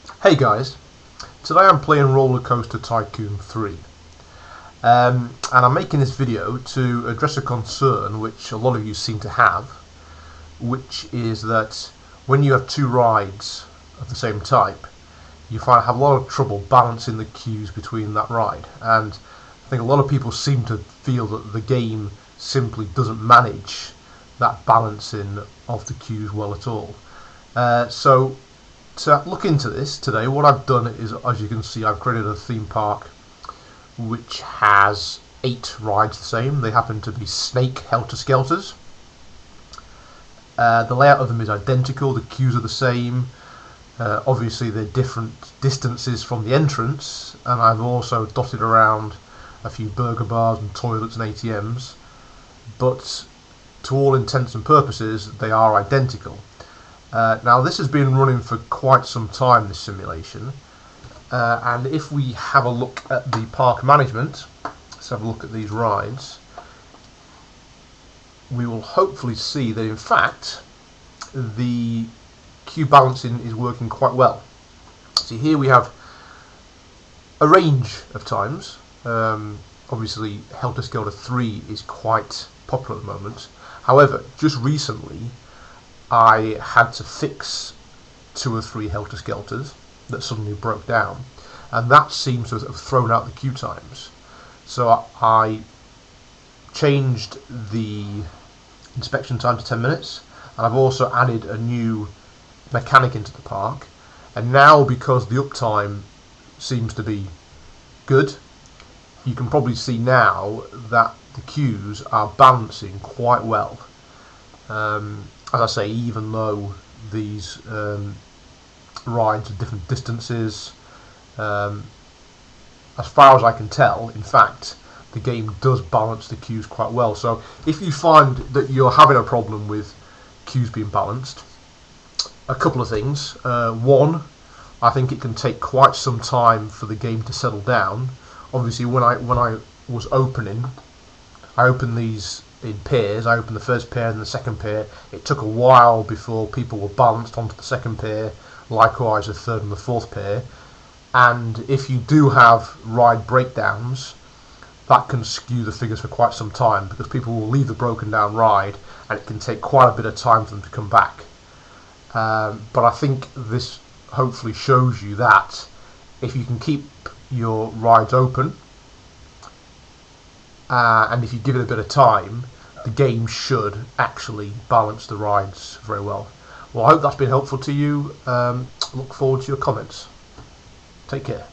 Hey guys, today I'm playing Rollercoaster Tycoon 3 and I'm making this video to address a concern which a lot of you seem to have, which is that when you have two rides of the same type, you have a lot of trouble balancing the queues between that ride, and I think a lot of people seem to feel that the game simply doesn't manage that balancing of the queues well at all. So to look into this today, what I've done is, as you can see, I've created a theme park which has 8 rides the same. They happen to be snake helter-skelters. The layout of them is identical, the queues are the same. Obviously they're different distances from the entrance, and I've also dotted around a few burger bars and toilets and ATMs, but to all intents and purposes they are identical. Now this has been running for quite some time, this simulation, and if we have a look at the park management, let's have a look at these rides, we will hopefully see that in fact the queue balancing is working quite well. See, here we have a range of times. Obviously Helter Skelter 3 is quite popular at the moment. However, just recently I had to fix 2 or 3 Helter Skelters that suddenly broke down, and that seems to have thrown out the queue times. So I changed the inspection time to 10 minutes, and I've also added a new mechanic into the park, and now because the uptime seems to be good, you can probably see now that the queues are balancing quite well. As I say, even though these rides are different distances, as far as I can tell, in fact, the game does balance the queues quite well. So if you find that you're having a problem with queues being balanced, a couple of things. One, I think it can take quite some time for the game to settle down. Obviously, when I was opening, I opened these in pairs. I opened the first pair and the second pair. It took a while before people were balanced onto the second pair, likewise the third and the fourth pair. And if you do have ride breakdowns, that can skew the figures for quite some time, because people will leave the broken down ride and it can take quite a bit of time for them to come back. But I think this hopefully shows you that if you can keep your rides open, and if you give it a bit of time, the game should actually balance the rides very well. Well, I hope that's been helpful to you. Look forward to your comments. Take care.